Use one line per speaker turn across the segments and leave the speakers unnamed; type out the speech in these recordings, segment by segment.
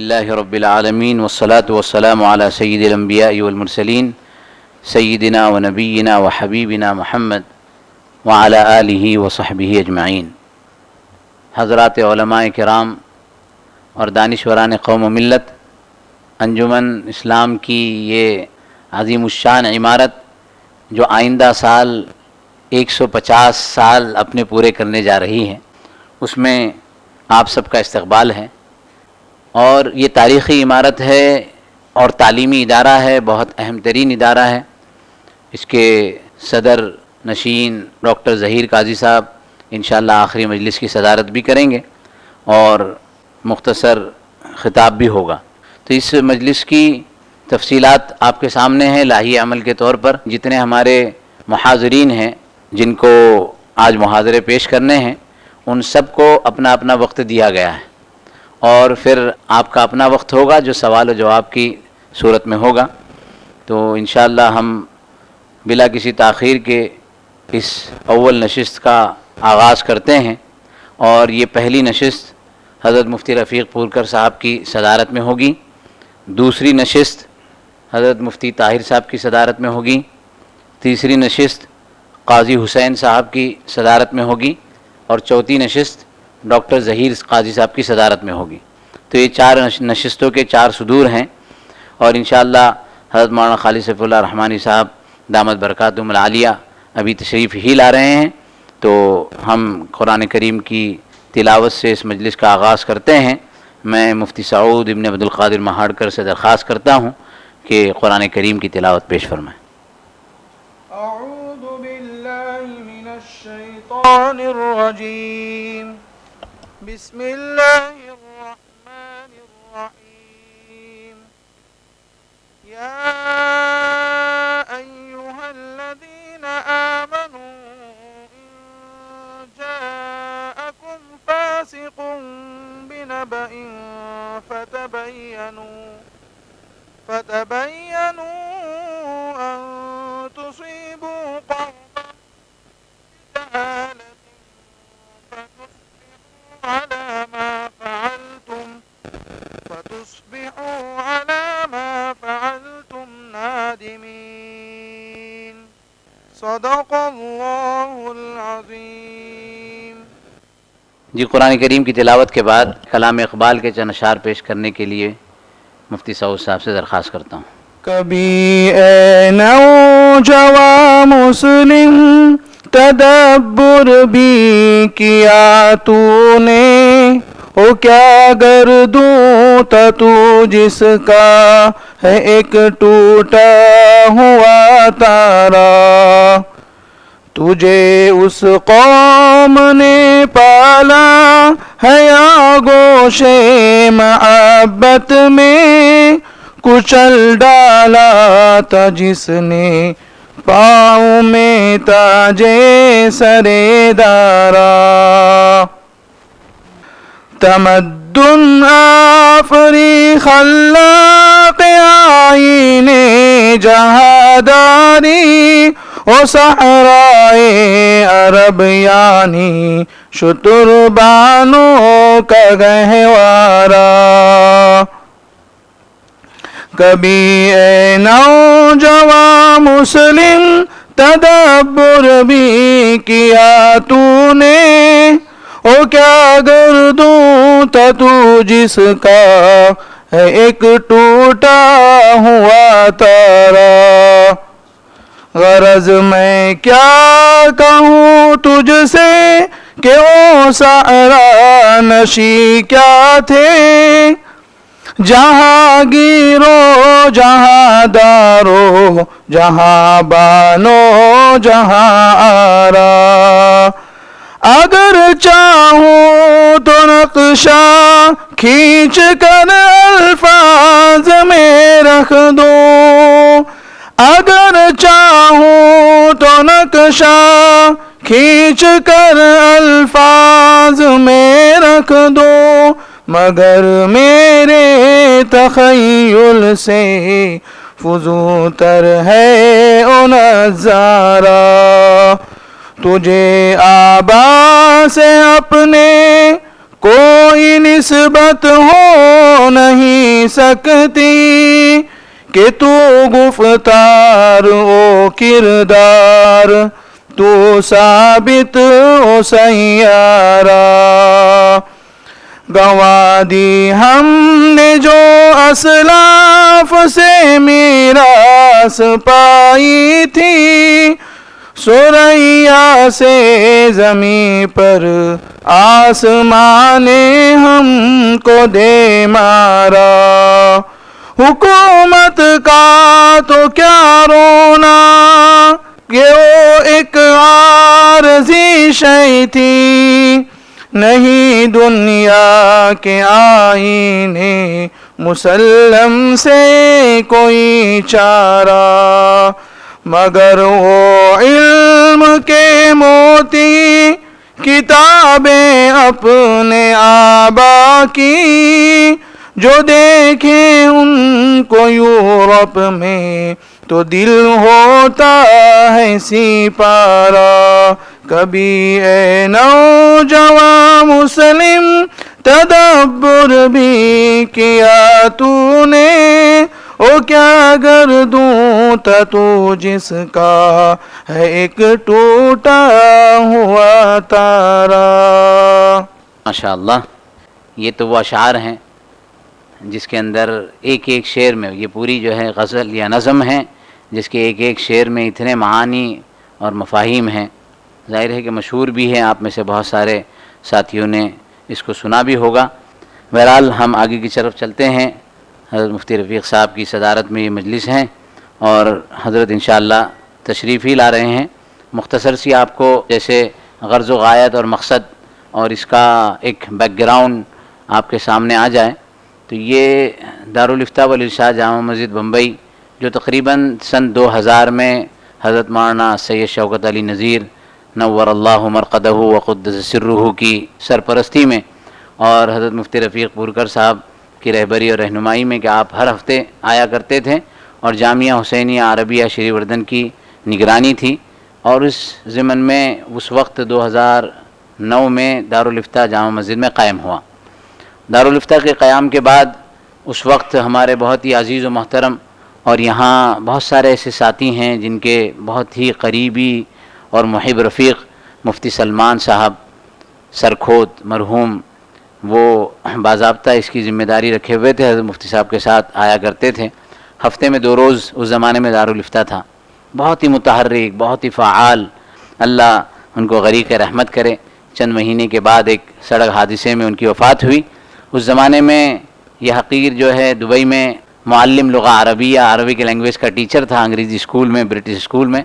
للہ رب العالمین والصلاة والسلام علی سید الانبیاء والمرسلین سیدنا و نبینا و حبیبنا محمد وعلی آلہ وصحبہ اجمعین۔ حضرات علماء کرام اور دانشوران قوم و ملت، انجمن اسلام کی یہ عظیم الشان عمارت جو آئندہ سال 150 سال اپنے پورے کرنے جا رہی ہے، اس میں آپ سب کا استقبال ہے، اور یہ تاریخی عمارت ہے اور تعلیمی ادارہ ہے، بہت اہم ترین ادارہ ہے۔ اس کے صدر نشین ڈاکٹر ظہیر قاضی صاحب انشاءاللہ آخری مجلس کی صدارت بھی کریں گے اور مختصر خطاب بھی ہوگا۔ تو اس مجلس کی تفصیلات آپ کے سامنے ہیں لاہی عمل کے طور پر۔ جتنے ہمارے محاضرین ہیں جن کو آج محاضرے پیش کرنے ہیں، ان سب کو اپنا اپنا وقت دیا گیا ہے، اور پھر آپ کا اپنا وقت ہوگا جو سوال و جواب کی صورت میں ہوگا۔ تو انشاءاللہ ہم بلا کسی تاخیر کے اس اول نشست کا آغاز کرتے ہیں، اور یہ پہلی نشست حضرت مفتی رفیق پورکر صاحب کی صدارت میں ہوگی، دوسری نشست حضرت مفتی طاہر صاحب کی صدارت میں ہوگی، تیسری نشست قاضی حسین صاحب کی صدارت میں ہوگی، اور چوتھی نشست ڈاکٹر ظہیر قاضی صاحب کی صدارت میں ہوگی۔ تو یہ 4 نشستوں کے 4 صدور ہیں، اور انشاءاللہ حضرت مولانا خالد سیف اللہ رحمانی صاحب دامت برکاتہم العالیہ ابھی تشریف ہی لا رہے ہیں۔ تو ہم قرآن کریم کی تلاوت سے اس مجلس کا آغاز کرتے ہیں۔ میں مفتی سعود ابن عبدالقادر مہاڑکر سے درخواست کرتا ہوں کہ قرآن کریم کی تلاوت پیش فرمائیں۔
اعوذ باللہ من الشیطان الرجیم، بسم اللہ الرحمن الرحیم۔ یا ایہا الذین آمنوا ان جاءکم فاسق بنبأ فتبینوا ان تصیبوا قوما بجہالة فتصبحوا على ما فعلتم نادمين۔ صدق اللہ العظیم۔
جی، قرآن کریم کی تلاوت کے بعد کلام اقبال کے چند اشعار پیش کرنے کے لیے مفتی سعود صاحب سے درخواست کرتا ہوں۔
کبھی اے نوجوان مسلم تدبر بھی کیا تو نے، او کیا گردوں تو جس کا ہے ایک ٹوٹا ہوا تارا، تجھے اس قوم نے پالا ہے یا گوشے محبت میں کچل ڈالا تھا جس نے پاؤں میں تاجے سرے دارا، تمدن آفری خلاق آئین جہاداری، او صحرائے عرب یعنی شتربانوں کا گہوارا۔ کبھی اے نوجوان مسلم تدبر بھی کیا تو نے، او کیا گردوں تھا تو جس کا ہے ایک ٹوٹا ہوا تارا، غرض میں کیا کہوں تجھ سے کہ وہ صحرا نشی کیا تھے، جہاں گیرو جہاں دارو جہاں بانو جہاں آرا، اگر چاہوں تو نقشہ کھینچ کر الفاظ میں رکھ دوں، اگر چاہوں تو نقشہ کھینچ کر الفاظ میں رکھ دوں، مگر میرے تخیل سے فزوں تر ہے او نظارہ، تجھے آبا سے اپنے کوئی نسبت ہو نہیں سکتی کہ تو گفتار و کردار تو ثابت و سیارہ. گنوا دی ہم نے جو اسلاف سے میراث پائی تھی، ثریا سے زمیں پر آسمان نے ہم کو دے مارا. حکومت کا تو کیا رونا کہ وہ ایک عارضی شے تھی، نہیں دنیا کے آئینے مسلم سے کوئی چارہ. مگر وہ علم کے موتی کتابیں اپنے آبا کی، جو دیکھیں ان کو یورپ میں تو دل ہوتا ہے سپارہ. کبھی اے نوجوان مسلم تدبر بھی کیا تو نے، او کیا گردوں تا تو جس کا ہے ایک ٹوٹا ہوا تارا.
ماشاءاللہ، یہ تو وہ اشعار ہیں جس کے اندر ایک ایک شعر میں، یہ پوری جو ہے غزل یا نظم ہے جس کے ایک ایک شعر میں اتنے معانی اور مفاہیم ہیں. ظاہر ہے کہ مشہور بھی ہے، آپ میں سے بہت سارے ساتھیوں نے اس کو سنا بھی ہوگا. بہرحال ہم آگے کی طرف چلتے ہیں. حضرت مفتی رفیق صاحب کی صدارت میں یہ مجلس ہیں اور حضرت انشاءاللہ تشریف ہی لا رہے ہیں. مختصر سی آپ کو جیسے غرض و غایت اور مقصد اور اس کا ایک بیک گراؤنڈ آپ کے سامنے آ جائے تو یہ دارالافتاء والارشاد جامع مسجد بمبئی جو تقریباً سن 2000 میں حضرت مولانا سید شوکت علی نذیر نور اللہ مرقدہ وقدس سرہ کی سرپرستی میں اور حضرت مفتی رفیق پورکر صاحب کی رہبری اور رہنمائی میں کہ آپ ہر ہفتے آیا کرتے تھے اور جامعہ حسینیہ عربیہ شری وردن کی نگرانی تھی. اور اس ضمن میں اس وقت 2009 میں دارالافتاء جامع مسجد میں قائم ہوا. دارالافتاء کے قیام کے بعد اس وقت ہمارے بہت ہی عزیز و محترم اور یہاں بہت سارے ایسے ساتھی ہیں جن کے بہت ہی قریبی اور محب رفیق مفتی سلمان صاحب سرکھوت مرحوم، وہ باضابطہ اس کی ذمہ داری رکھے ہوئے تھے. حضرت مفتی صاحب کے ساتھ آیا کرتے تھے. ہفتے میں 2 روز اس زمانے میں دارالافتاء تھا. بہت ہی متحرک، بہت ہی فعال. اللہ ان کو غریق رحمت کرے. چند مہینے کے بعد ایک سڑک حادثے میں ان کی وفات ہوئی. اس زمانے میں یہ حقیر جو ہے دبئی میں معلم لغہ عربیہ، عربی کے لینگویج کا ٹیچر تھا انگریزی اسکول میں، برٹش اسکول میں.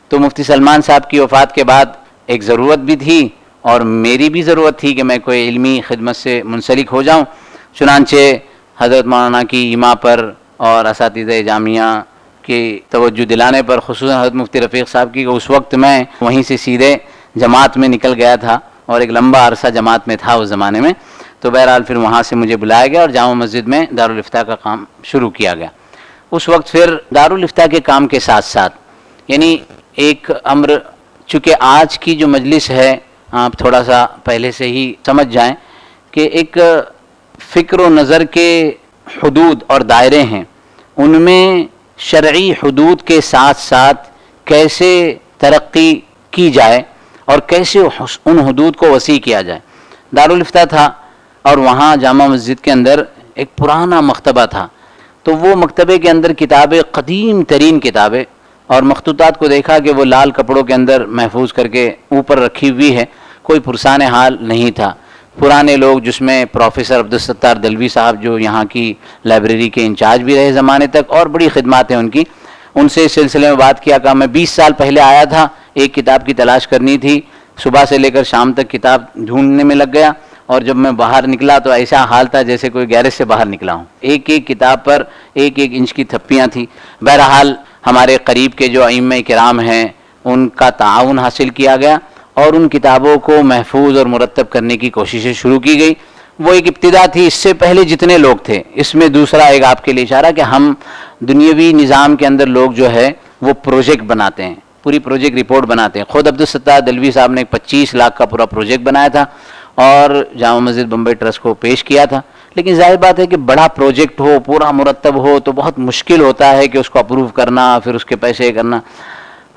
تو مفتی سلمان صاحب کی وفات کے بعد ایک ضرورت بھی تھی اور میری بھی ضرورت تھی کہ میں کوئی علمی خدمت سے منسلک ہو جاؤں. چنانچہ حضرت مولانا کی ایما پر اور اساتذہ جامعہ کی توجہ دلانے پر، خصوصاً حضرت مفتی رفیق صاحب کی، کہ اس وقت میں وہیں سے سیدھے جماعت میں نکل گیا تھا اور ایک لمبا عرصہ جماعت میں تھا اس زمانے میں. تو بہرحال پھر وہاں سے مجھے بلایا گیا اور جامع مسجد میں دارالافتاء کا کام شروع کیا گیا. اس وقت پھر دارالافتاء کے کام کے ساتھ ساتھ یعنی ایک امر، چونکہ آج کی جو مجلس ہے آپ تھوڑا سا پہلے سے ہی سمجھ جائیں کہ ایک فکر و نظر کے حدود اور دائرے ہیں، ان میں شرعی حدود کے ساتھ ساتھ کیسے ترقی کی جائے اور کیسے ان حدود کو وسیع کیا جائے. دارالافتاء تھا اور وہاں جامع مسجد کے اندر ایک پرانا مکتبہ تھا. تو وہ مکتبے کے اندر کتابیں، قدیم ترین کتابیں، اور مخطوطات کو دیکھا کہ وہ لال کپڑوں کے اندر محفوظ کر کے اوپر رکھی ہوئی ہے. کوئی پرسان حال نہیں تھا. پرانے لوگ جس میں پروفیسر عبدالستار دلوی صاحب جو یہاں کی لائبریری کے انچارج بھی رہے زمانے تک اور بڑی خدمات ہیں ان کی، ان سے اس سلسلے میں بات کیا کہ میں 20 سال پہلے آیا تھا، ایک کتاب کی تلاش کرنی تھی، صبح سے لے کر شام تک کتاب ڈھونڈنے میں لگ گیا اور جب میں باہر نکلا تو ایسا حال تھا جیسے کوئی گیرج سے باہر نکلا ہوں. ایک ایک کتاب پر 1 انچ کی تھپیاں تھیں. بہرحال ہمارے قریب کے جو ائمہ کرام ہیں ان کا تعاون حاصل کیا گیا اور ان کتابوں کو محفوظ اور مرتب کرنے کی کوششیں شروع کی گئی. وہ ایک ابتدا تھی. اس سے پہلے جتنے لوگ تھے، اس میں دوسرا ایک آپ کے لیے اشارہ کہ ہم دنیاوی نظام کے اندر لوگ جو ہے وہ پروجیکٹ بناتے ہیں، پوری پروجیکٹ رپورٹ بناتے ہیں. خود عبدالستار دلوی صاحب نے 25 لاکھ کا پورا پروجیکٹ بنایا تھا اور جامع مسجد بمبئی ٹرسٹ کو پیش کیا تھا. لیکن ظاہر بات ہے کہ بڑا پروجیکٹ ہو, پورا مرتب ہو, تو بہت مشکل ہوتا ہے کہ اس کو اپروو کرنا, پھر اس کے پیسے کرنا.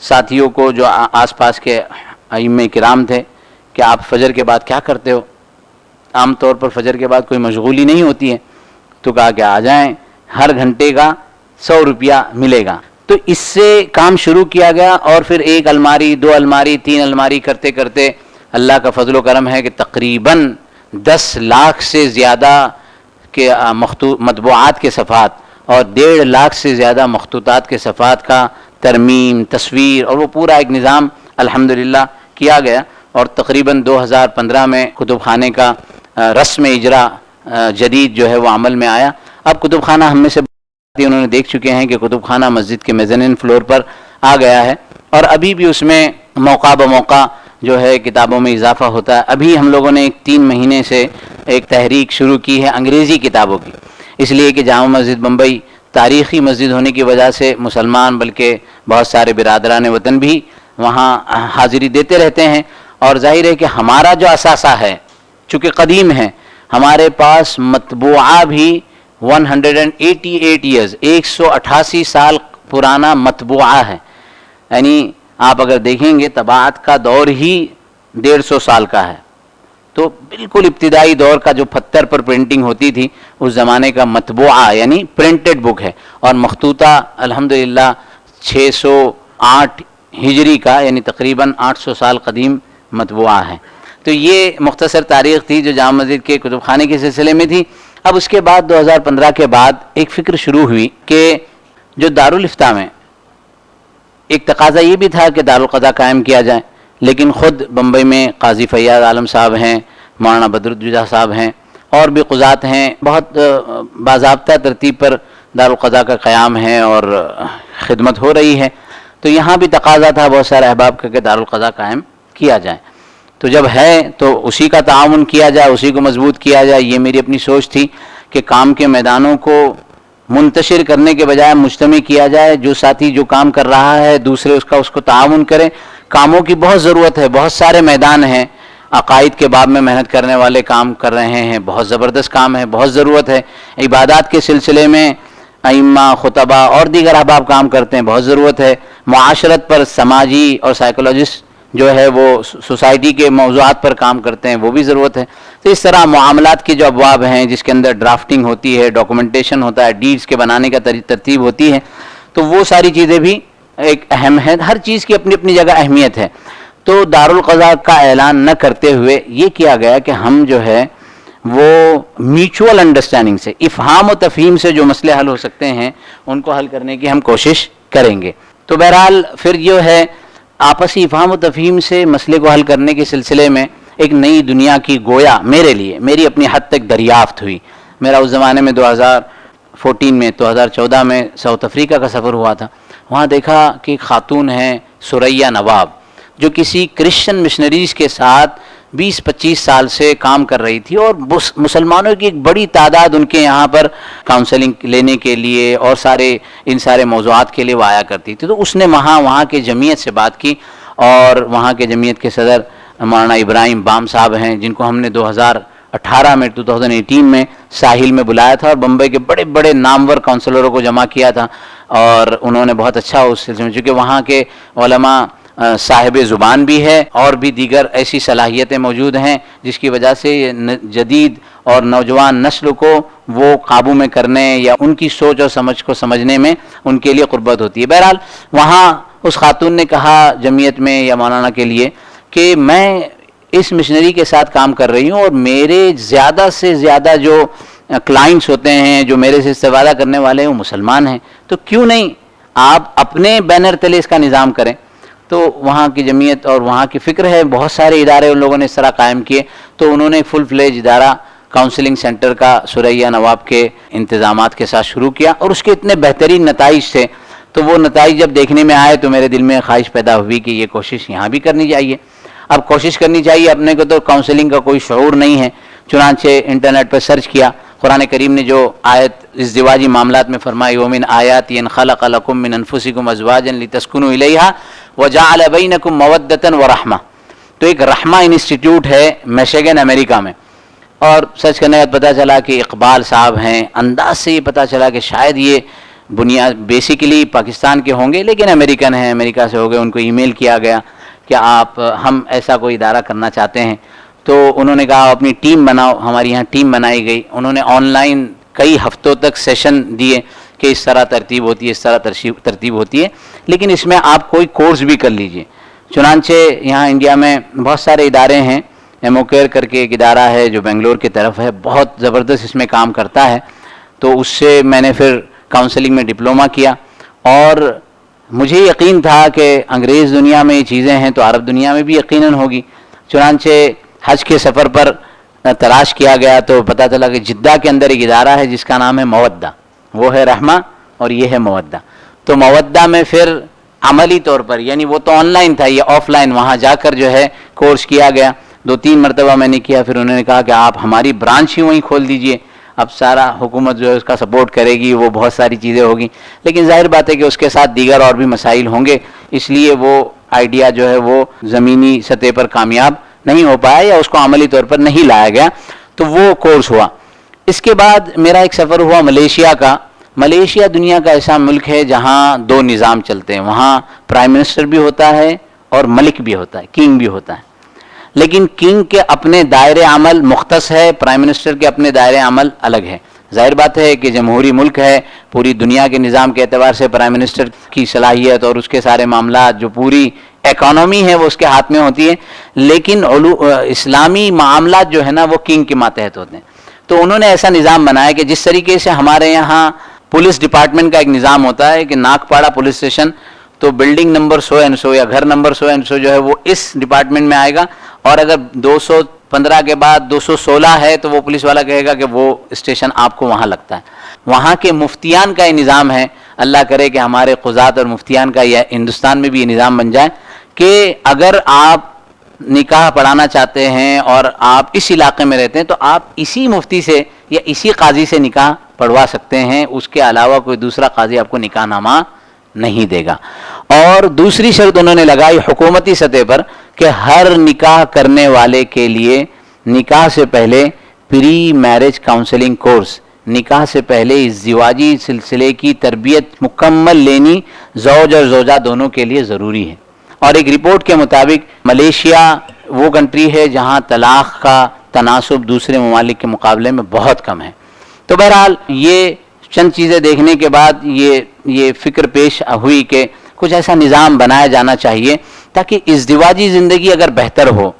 ساتھیوں کو جو آس پاس کے ائمہ کرام تھے کہ آپ فجر کے بعد کیا کرتے ہو, عام طور پر فجر کے بعد کوئی مشغولی نہیں ہوتی ہے, تو کہا کہ آ جائیں, ہر گھنٹے کا 100 روپیہ ملے گا. تو اس سے کام شروع کیا گیا, اور پھر 1 الماری 2 الماری 3 الماری کرتے کرتے اللہ کا فضل و کرم ہے کہ تقریباً 10 لاکھ سے زیادہ کے مطبوعات کے صفحات اور 1.5 لاکھ سے زیادہ مخطوطات کے صفحات کا ترمیم, تصویر, اور وہ پورا ایک نظام الحمدللہ کیا گیا. اور تقریباً 2015 میں کتب خانے کا رسم اجرا جدید جو ہے وہ عمل میں آیا. اب کتب خانہ ہم میں سے انہوں نے دیکھ چکے ہیں کہ کتب خانہ مسجد کے میزنین فلور پر آ گیا ہے, اور ابھی بھی اس میں موقع بموقع جو ہے کتابوں میں اضافہ ہوتا ہے. ابھی ہم لوگوں نے 3 مہینے سے ایک تحریک شروع کی ہے انگریزی کتابوں کی, اس لیے کہ جامع مسجد بمبئی تاریخی مسجد ہونے کی وجہ سے مسلمان بلکہ بہت سارے برادران وطن بھی وہاں حاضری دیتے رہتے ہیں. اور ظاہر ہے کہ ہمارا جو اثاثہ ہے چونکہ قدیم ہے, ہمارے پاس مطبوعہ بھی 188 ایئرز 188 سال پرانا مطبوعہ ہے. یعنی آپ اگر دیکھیں گے طباعت کا دور ہی 150 سال کا ہے. تو بالکل ابتدائی دور کا جو پتھر پر پرنٹنگ ہوتی تھی اس زمانے کا مطبوعہ یعنی پرنٹڈ بک ہے, اور مخطوطہ الحمدللہ 608 ہجری کا یعنی تقریباً 800 سال قدیم مطبوعہ ہے. تو یہ مختصر تاریخ تھی جو جامع مسجد کے کتب خانے کے سلسلے میں تھی. اب اس کے بعد 2015 کے بعد ایک فکر شروع ہوئی کہ جو دارالافتاء میں ایک تقاضا یہ بھی تھا کہ دارالقضاء قائم کیا جائے, لیکن خود بمبئی میں قاضی فیاض عالم صاحب ہیں, مولانا بدرالدجا صاحب ہیں, اور بھی قضات ہیں, بہت باضابطہ ترتیب پر دارالقضاء کا قیام ہے اور خدمت ہو رہی ہے. تو یہاں بھی تقاضا تھا بہت سارے احباب کا کہ دارالقضاء قائم کیا جائے. تو جب ہے تو اسی کا تعاون کیا جائے, اسی کو مضبوط کیا جائے. یہ میری اپنی سوچ تھی کہ کام کے میدانوں کو منتشر کرنے کے بجائے مجتمع کیا جائے. جو ساتھی جو کام کر رہا ہے دوسرے اس کو تعاون کریں. کاموں کی بہت ضرورت ہے, بہت سارے میدان ہیں. عقائد کے باب میں محنت کرنے والے کام کر رہے ہیں, بہت زبردست کام ہے, بہت ضرورت ہے. عبادات کے سلسلے میں ائمہ, خطبہ اور دیگر احباب کام کرتے ہیں, بہت ضرورت ہے. معاشرت پر سماجی اور سائیکولوجسٹ جو ہے وہ سوسائٹی کے موضوعات پر کام کرتے ہیں, وہ بھی ضرورت ہے. تو اس طرح معاملات کے جو ابواب ہیں جس کے اندر ڈرافٹنگ ہوتی ہے, ڈاکومنٹیشن ہوتا ہے, ڈیڈز کے بنانے کا ترتیب ہوتی ہے, تو وہ ساری چیزیں بھی ایک اہم ہے. ہر چیز کی اپنی اپنی جگہ اہمیت ہے. تو دارالقضاء کا اعلان نہ کرتے ہوئے یہ کیا گیا کہ ہم جو ہے وہ میوچول انڈرسٹینڈنگ سے, افہام و تفہیم سے جو مسئلے حل ہو سکتے ہیں ان کو حل کرنے کی ہم کوشش کریں گے. تو بہرحال پھر جو ہے آپسی افہام و تفہیم سے مسئلے کو حل کرنے کے سلسلے میں ایک نئی دنیا کی گویا میرے لیے میری اپنی حد تک دریافت ہوئی. میرا اس زمانے میں 2014 میں ساؤتھ افریقہ کا سفر ہوا تھا. وہاں دیکھا کہ ایک خاتون ہیں ثریا نواب, جو کسی کرسچن مشنریز کے ساتھ 20-25 سال سے کام کر رہی تھی, اور مسلمانوں کی ایک بڑی تعداد ان کے یہاں پر کاؤنسلنگ لینے کے لیے اور ان سارے موضوعات کے لیے وہ آیا کرتی تھی. تو اس نے وہاں کے جمعیت سے بات کی, اور وہاں کے جمعیت کے صدر مولانا ابراہیم بام صاحب ہیں, جن کو ہم نے 2018 میں ساحل میں بلایا تھا, اور بمبئی کے بڑے بڑے نامور کاؤنسلروں کو جمع کیا تھا, اور انہوں نے بہت اچھا اس سلسلے میں, چونکہ وہاں کے علماء صاحب زبان بھی ہے اور بھی دیگر ایسی صلاحیتیں موجود ہیں جس کی وجہ سے جدید اور نوجوان نسل کو وہ قابو میں کرنے یا ان کی سوچ اور سمجھ کو سمجھنے میں ان کے لیے قربت ہوتی ہے. بہرحال وہاں اس خاتون نے کہا جمعیت میں یا مولانا کے لیے کہ میں اس مشنری کے ساتھ کام کر رہی ہوں, اور میرے زیادہ سے زیادہ جو کلائنٹس ہوتے ہیں, جو میرے سے استفادہ کرنے والے ہیں, وہ مسلمان ہیں, تو کیوں نہیں آپ اپنے بینر تلے اس کا نظام کریں. تو وہاں کی جمعیت اور وہاں کی فکر ہے, بہت سارے ادارے ان لوگوں نے اس طرح قائم کیے. تو انہوں نے ایک فل فلیج ادارہ کاؤنسلنگ سینٹر کا ثریا نواب کے انتظامات کے ساتھ شروع کیا, اور اس کے اتنے بہترین نتائج تھے. تو وہ نتائج جب دیکھنے میں آئے تو میرے دل میں خواہش پیدا ہوئی کہ یہ کوشش یہاں بھی کرنی چاہیے. اب کوشش کرنی چاہیے, اپنے کو تو کاؤنسلنگ کا کوئی شعور نہیں ہے. چنانچہ انٹرنیٹ پر سرچ کیا, قرآن کریم نے جو آیت ازدواجی معاملات میں فرمائی وَمِنْ آیَاتِهِ أَنْ خَلَقَ لَكُم مِّنْ أَنفُسِكُمْ أَزْوَاجًا لِتَسْكُنُوا إِلَيْهَا وَجَعَلَ بَيْنَكُم مَّوَدَّةً وَرَحْمَةً, تو ایک رحمہ انسٹیٹیوٹ ہے میشیگن امریکہ میں، اور سرچ کرنے کے بعد پتہ چلا کہ اقبال صاحب ہیں. انداز سے یہ پتہ چلا کہ شاید یہ بنیاد بیسیکلی پاکستان کے ہوں گے لیکن امریکن ہیں، امریکہ سے ہو گئے. ان کو ای میل کیا گیا کہ ہم ایسا کوئی ادارہ کرنا چاہتے ہیں. تو انہوں نے کہا اپنی ٹیم بناؤ. ہماری یہاں ٹیم بنائی گئی. انہوں نے آن لائن کئی ہفتوں تک سیشن دیے کہ اس طرح ترتیب ہوتی ہے، اس طرح ترتیب ہوتی ہے، لیکن اس میں آپ کوئی کورس بھی کر لیجئے. چنانچہ یہاں انڈیا میں بہت سارے ادارے ہیں. ایموکیئر کر کے ایک ادارہ ہے جو بنگلور کی طرف ہے، بہت زبردست اس میں کام کرتا ہے. تو اس سے میں نے پھر کاؤنسلنگ میں ڈپلومہ کیا، اور مجھے یقین تھا کہ انگریز دنیا میں یہ چیزیں ہیں تو عرب دنیا میں بھی یقیناً ہوگی. چنانچہ حج کے سفر پر تلاش کیا گیا تو پتہ چلا کہ جدہ کے اندر ایک ادارہ ہے جس کا نام ہے مودہ. وہ ہے رحمہ اور یہ ہے مودہ. تو مودہ میں پھر عملی طور پر، یعنی وہ تو آن لائن تھا، یہ آف لائن وہاں جا کر جو ہے کورس کیا گیا. 2-3 مرتبہ میں نے کیا. پھر انہوں نے کہا کہ آپ ہماری برانچ ہی وہیں کھول دیجئے. اب سارا حکومت جو ہے اس کا سپورٹ کرے گی، وہ بہت ساری چیزیں ہوگی، لیکن ظاہر بات ہے کہ اس کے ساتھ دیگر اور بھی مسائل ہوں گے، اس لیے وہ آئیڈیا جو ہے وہ زمینی سطح پر کامیاب نہیں ہو پایا یا اس کو عملی طور پر نہیں لایا گیا. تو وہ کورس ہوا. اس کے بعد میرا ایک سفر ہوا ملیشیا کا. ملیشیا دنیا کا ایسا ملک ہے جہاں 2 نظام چلتے ہیں. وہاں پرائم منسٹر بھی ہوتا ہے اور ملک بھی ہوتا ہے، کنگ بھی ہوتا ہے. لیکن کنگ کے اپنے دائرے عمل مختص ہے، پرائم منسٹر کے اپنے دائرے عمل الگ ہے. ظاہر بات ہے کہ جمہوری ملک ہے، پوری دنیا کے نظام کے اعتبار سے پرائم منسٹر کی صلاحیت اور اس کے سارے معاملات، جو پوری اکانومی ہے وہ اس کے ہاتھ میں ہوتی ہے. لیکن اسلامی معاملات جو ہے نا وہ کنگ کے ماتحت ہوتے ہیں. تو انہوں نے ایسا نظام بنایا کہ جس طریقے سے ہمارے یہاں پولیس ڈپارٹمنٹ کا ایک نظام ہوتا ہے کہ ناگپاڑا پولیس اسٹیشن تو بلڈنگ نمبر 100 یا گھر نمبر 100 جو ہے وہ اس ڈپارٹمنٹ میں آئے گا، اور اگر 215 کے بعد 216 ہے تو وہ پولیس والا کہے گا کہ وہ اسٹیشن آپ کو وہاں لگتا ہے. وہاں کے مفتیان کا یہ نظام ہے. اللہ کرے کہ ہمارے قضات اور مفتیان کا یہ ہندوستان میں بھی یہ نظام بن جائے کہ اگر آپ نکاح پڑھانا چاہتے ہیں اور آپ اس علاقے میں رہتے ہیں تو آپ اسی مفتی سے یا اسی قاضی سے نکاح پڑھوا سکتے ہیں. اس کے علاوہ کوئی دوسرا قاضی آپ کو نکاح نامہ نہیں دے گا. اور دوسری شرط انہوں نے لگائی حکومتی سطح پر کہ ہر نکاح کرنے والے کے لیے نکاح سے پہلے پری میرج کاؤنسلنگ کورس، نکاح سے پہلے ازدواجی سلسلے کی تربیت مکمل لینی زوج اور زوجہ دونوں کے لیے ضروری ہے. اور ایک رپورٹ کے مطابق ملیشیا وہ کنٹری ہے جہاں طلاق کا تناسب دوسرے ممالک کے مقابلے میں بہت کم ہے. تو بہرحال یہ چند چیزیں دیکھنے کے بعد یہ فکر پیش ہوئی کہ کچھ ایسا نظام بنایا جانا چاہیے تاکہ ازدواجی زندگی اگر بہتر ہو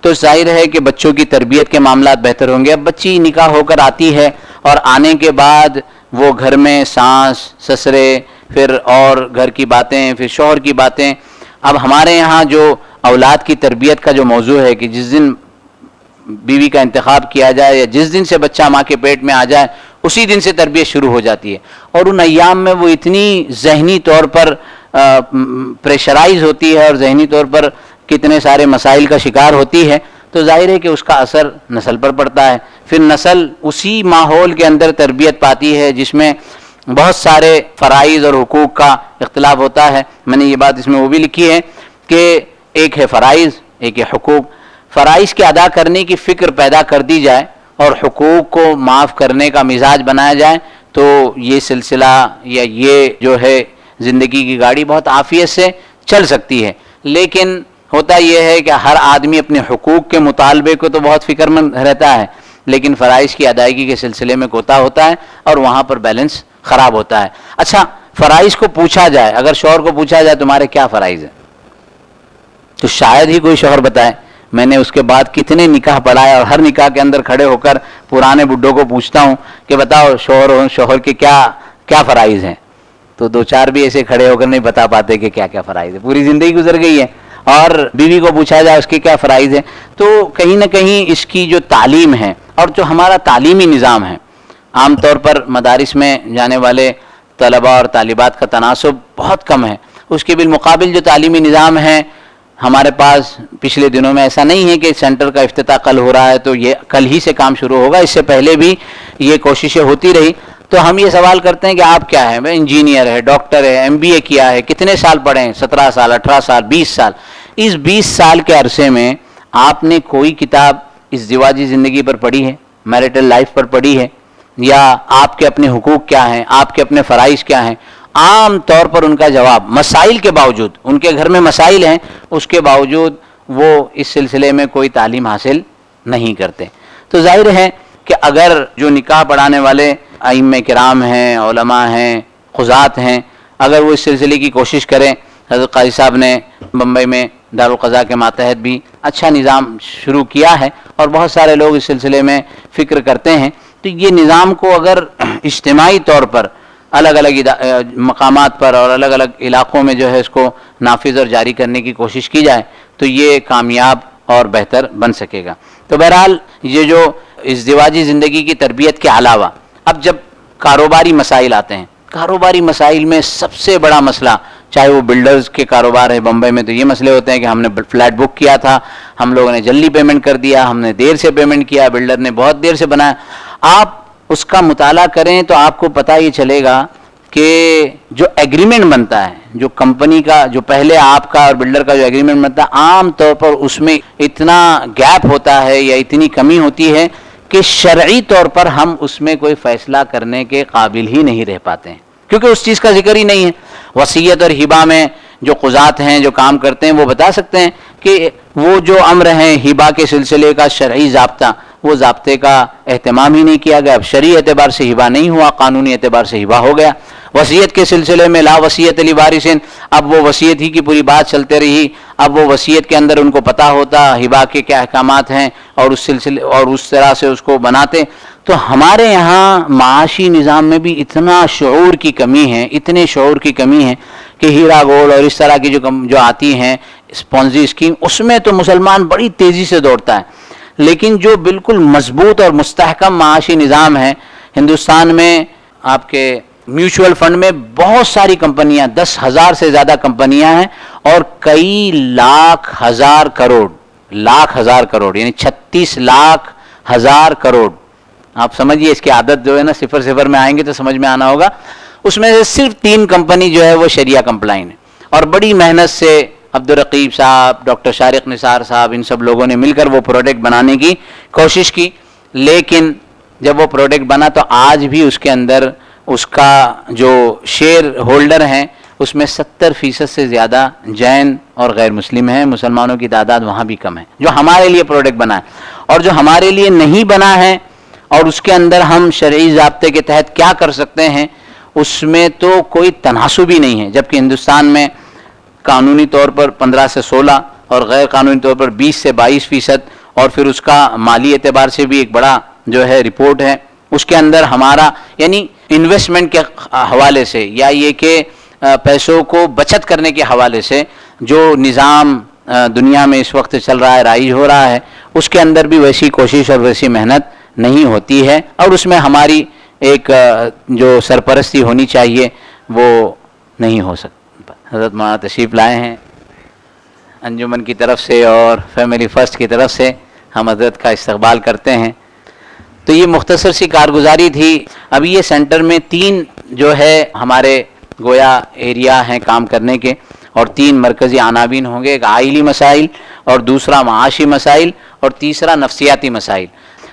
تو ظاہر ہے کہ بچوں کی تربیت کے معاملات بہتر ہوں گے. اب بچی نکاح ہو کر آتی ہے اور آنے کے بعد وہ گھر میں ساس سسرے، پھر اور گھر کی باتیں، پھر شوہر کی باتیں. اب ہمارے یہاں جو اولاد کی تربیت کا جو موضوع ہے کہ جس دن بیوی کا انتخاب کیا جائے یا جس دن سے بچہ ماں کے پیٹ میں آ جائے اسی دن سے تربیت شروع ہو جاتی ہے، اور ان ایام میں وہ اتنی ذہنی طور پر پریشرائز ہوتی ہے اور ذہنی طور پر کتنے سارے مسائل کا شکار ہوتی ہے. تو ظاہر ہے کہ اس کا اثر نسل پر پڑتا ہے. پھر نسل اسی ماحول کے اندر تربیت پاتی ہے جس میں بہت سارے فرائض اور حقوق کا اختلاف ہوتا ہے. میں نے یہ بات اس میں وہ بھی لکھی ہے کہ ایک ہے فرائض، ایک ہے حقوق. فرائض کے ادا کرنے کی فکر پیدا کر دی جائے اور حقوق کو معاف کرنے کا مزاج بنایا جائے تو یہ سلسلہ یا یہ جو ہے زندگی کی گاڑی بہت عافیت سے چل سکتی ہے. لیکن ہوتا یہ ہے کہ ہر آدمی اپنے حقوق کے مطالبے کو تو بہت فکر مند رہتا ہے لیکن فرائض کی ادائیگی کے سلسلے میں کوتا ہوتا ہے اور وہاں پر بیلنس خراب ہوتا ہے. اچھا، فرائض کو پوچھا جائے، اگر شوہر کو پوچھا جائے تمہارے کیا فرائض ہیں تو شاید ہی کوئی شوہر بتائے. میں نے اس کے بعد کتنے نکاح پڑھائے اور ہر نکاح کے اندر کھڑے ہو کر پرانے بڈھوں کو پوچھتا ہوں کہ بتاؤ شوہر کے کیا فرائض ہیں، تو 2-4 بھی ایسے کھڑے ہو کر نہیں بتا پاتے کہ کیا کیا فرائض ہے. پوری زندگی گزر گئی ہے. اور بیوی کو پوچھا جائے اس کے کیا فرائض ہیں تو کہیں نہ کہیں اس کی جو تعلیم ہے اور جو ہمارا تعلیمی نظام ہے، عام طور پر مدارس میں جانے والے طلباء اور طالبات کا تناسب بہت کم ہے. اس کے بالمقابل جو تعلیمی نظام ہے ہمارے پاس پچھلے دنوں میں ایسا نہیں ہے کہ سینٹر کا افتتاح کل ہو رہا ہے تو یہ کل ہی سے کام شروع ہوگا، اس سے پہلے بھی یہ کوششیں ہوتی رہی. تو ہم یہ سوال کرتے ہیں کہ آپ کیا ہیں؟ میں انجینئر ہے، ڈاکٹر ہے، MBA کیا ہے، کتنے سال پڑھے ہیں؟ 17 سال، 18 سال، 20 سال. اس 20 سال کے عرصے میں آپ نے کوئی کتاب اس ازدواجی زندگی پر پڑھی ہے، میرٹل لائف پر پڑھی ہے، یا آپ کے اپنے حقوق کیا ہیں، آپ کے اپنے فرائض کیا ہیں؟ عام طور پر ان کا جواب، مسائل کے باوجود، ان کے گھر میں مسائل ہیں، اس کے باوجود وہ اس سلسلے میں کوئی تعلیم حاصل نہیں کرتے. تو ظاہر ہے کہ اگر جو نکاح پڑھانے والے ائمہ کرام ہیں، علماء ہیں، قضات ہیں، اگر وہ اس سلسلے کی کوشش کریں، حضرت قاضی صاحب نے بمبئی میں دارالقضاء کے ماتحت بھی اچھا نظام شروع کیا ہے اور بہت سارے لوگ اس سلسلے میں فکر کرتے ہیں، تو یہ نظام کو اگر اجتماعی طور پر الگ الگ مقامات پر اور الگ الگ علاقوں میں جو ہے اس کو نافذ اور جاری کرنے کی کوشش کی جائے تو یہ کامیاب اور بہتر بن سکے گا. تو بہرحال یہ جو ازدواجی زندگی کی تربیت کے علاوہ اب جب کاروباری مسائل آتے ہیں، کاروباری مسائل میں سب سے بڑا مسئلہ، چاہے وہ بلڈرز کے کاروبار ہے بمبئی میں، تو یہ مسئلے ہوتے ہیں کہ ہم نے فلیٹ بک کیا تھا، ہم لوگوں نے جلدی پیمنٹ کر دیا، ہم نے دیر سے پیمنٹ کیا، بلڈر نے بہت دیر سے بنایا. آپ اس کا مطالعہ کریں تو آپ کو پتہ یہ چلے گا کہ جو ایگریمنٹ بنتا ہے، جو کمپنی کا، جو پہلے آپ کا اور بلڈر کا جو ایگریمنٹ بنتا ہے، عام طور پر اس میں اتنا گیپ ہوتا ہے یا اتنی کمی ہوتی ہے کہ شرعی طور پر ہم اس میں کوئی فیصلہ کرنے کے قابل ہی نہیں رہ پاتے ہیں، کیونکہ اس چیز کا ذکر ہی نہیں ہے. وصیت اور ہبہ میں جو قضات ہیں، جو کام کرتے ہیں، وہ بتا سکتے ہیں کہ وہ جو امر ہیں ہبہ کے سلسلے کا شرعی ضابطہ، وہ ضابطے کا اہتمام ہی نہیں کیا گیا. اب شرعی اعتبار سے ہبہ نہیں ہوا، قانونی اعتبار سے ہبہ ہو گیا. وصیت کے سلسلے میں لا وصیت لوارث، اب وہ وصیت ہی کی پوری بات چلتے رہی. اب وہ وصیت کے اندر ان کو پتہ ہوتا ہبہ کے کیا احکامات ہیں اور اس سلسلے اور اس طرح سے اس کو بناتے. تو ہمارے یہاں معاشی نظام میں بھی اتنا شعور کی کمی ہے، اتنے شعور کی کمی ہے کہ ہیرا گولڈ اور اس طرح کی جو آتی ہیں اسپونزی اسکیم، اس میں تو مسلمان بڑی تیزی سے دوڑتا ہے. لیکن جو بالکل مضبوط اور مستحکم معاشی نظام ہے ہندوستان میں، آپ کے میوچول فنڈ میں بہت ساری کمپنیاں، 10,000 سے زیادہ کمپنیاں ہیں اور کئی ہزار کروڑ یعنی 36 لاکھ ہزار کروڑ. آپ سمجھیے اس کی عادت جو ہے نا، صفر صفر میں آئیں گے تو سمجھ میں آنا ہوگا. اس میں سے صرف 3 کمپنی جو ہے وہ شریعہ کمپلائن ہے، اور بڑی محنت سے عبدالرقیب صاحب، ڈاکٹر شارق نثار صاحب، ان سب لوگوں نے مل کر وہ پروڈکٹ بنانے کی کوشش کی. لیکن جب وہ پروڈکٹ بنا تو آج بھی اس کے اندر اس کا جو شیئر ہولڈر ہیں اس میں 70% سے زیادہ جین اور غیر مسلم ہیں. مسلمانوں کی تعداد وہاں بھی کم ہے جو ہمارے لیے پروڈکٹ بنا ہے. اور جو ہمارے لیے نہیں بنا ہے اور اس کے اندر ہم شرعی ضابطے کے تحت کیا کر سکتے ہیں، اس میں تو کوئی تناسب ہی نہیں ہے. جبکہ ہندوستان میں قانونی طور پر 15 سے 16 اور غیر قانونی طور پر 20 سے 22%، اور پھر اس کا مالی اعتبار سے بھی ایک بڑا جو ہے رپورٹ ہے. اس کے اندر ہمارا یعنی انویسٹمنٹ کے حوالے سے یا یہ کہ پیسوں کو بچت کرنے کے حوالے سے جو نظام دنیا میں اس وقت چل رہا ہے، رائج ہو رہا ہے، اس کے اندر بھی ویسی کوشش اور ویسی محنت نہیں ہوتی ہے. اور اس میں ہماری ایک جو سرپرستی ہونی چاہیے وہ نہیں ہو سکتی. حضرت مولانا تشریف لائے ہیں انجمن کی طرف سے اور فیملی فرسٹ کی طرف سے، ہم حضرت کا استقبال کرتے ہیں. تو یہ مختصر سی کارگزاری تھی. ابھی یہ سینٹر میں 3 جو ہے ہمارے گویا ایریا ہیں کام کرنے کے، اور 3 مرکزی عناوین ہوں گے. ایک آئلی مسائل، اور دوسرا معاشی مسائل، اور تیسرا نفسیاتی مسائل.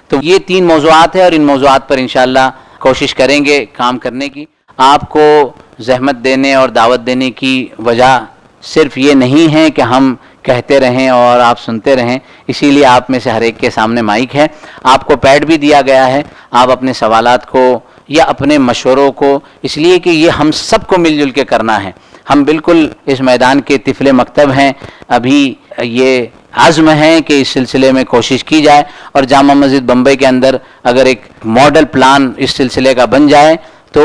تو یہ 3 موضوعات ہیں اور ان موضوعات پر انشاءاللہ کوشش کریں گے کام کرنے کی. آپ کو زحمت دینے اور دعوت دینے کی وجہ صرف یہ نہیں ہے کہ ہم کہتے رہیں اور آپ سنتے رہیں، اسی لیے آپ میں سے ہر ایک کے سامنے مائک ہے. آپ کو پیڈ بھی دیا گیا ہے، آپ اپنے سوالات کو یا اپنے مشوروں کو، اس لیے کہ یہ ہم سب کو مل جل کے کرنا ہے. ہم بالکل اس میدان کے طفل مکتب ہیں. ابھی یہ عزم ہے کہ اس سلسلے میں کوشش کی جائے، اور جامع مسجد بمبئی کے اندر اگر ایک ماڈل پلان اس سلسلے کا بن جائے تو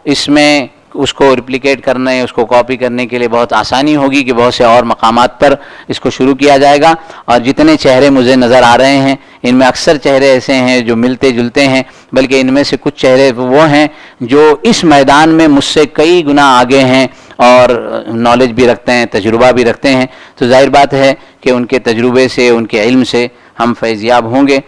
اس میں اس کو ریپلیکیٹ کرنے، اس کو کاپی کرنے کے لیے بہت آسانی ہوگی کہ بہت سے اور مقامات پر اس کو شروع کیا جائے گا. اور جتنے چہرے مجھے نظر آ رہے ہیں ان میں اکثر چہرے ایسے ہیں جو ملتے جلتے ہیں، بلکہ ان میں سے کچھ چہرے وہ ہیں جو اس میدان میں مجھ سے کئی گنا آگے ہیں اور نالج بھی رکھتے ہیں، تجربہ بھی رکھتے ہیں. تو ظاہر بات ہے کہ ان کے تجربے سے، ان کے علم سے ہم فیضیاب ہوں گے.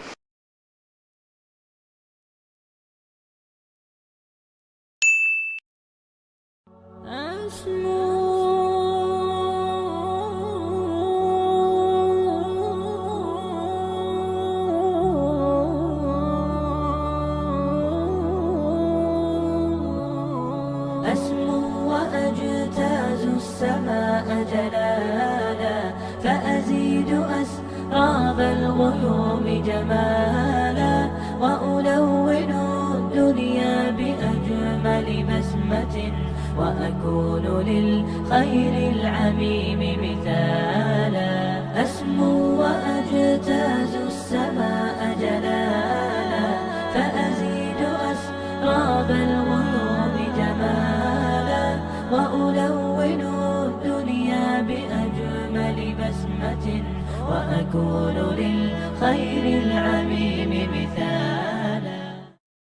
السماء جلالا فأزيد أسراب الغيوم جمالا وألون الدنيا بأجمل بسمة وأكون للخير العميم مثالا أسمو وأجتاز السماء جلالا فأزيد أسراب الغيوم جمالا وألون الدنيا بأجمل بسمة وأكون للخير العميم مثالا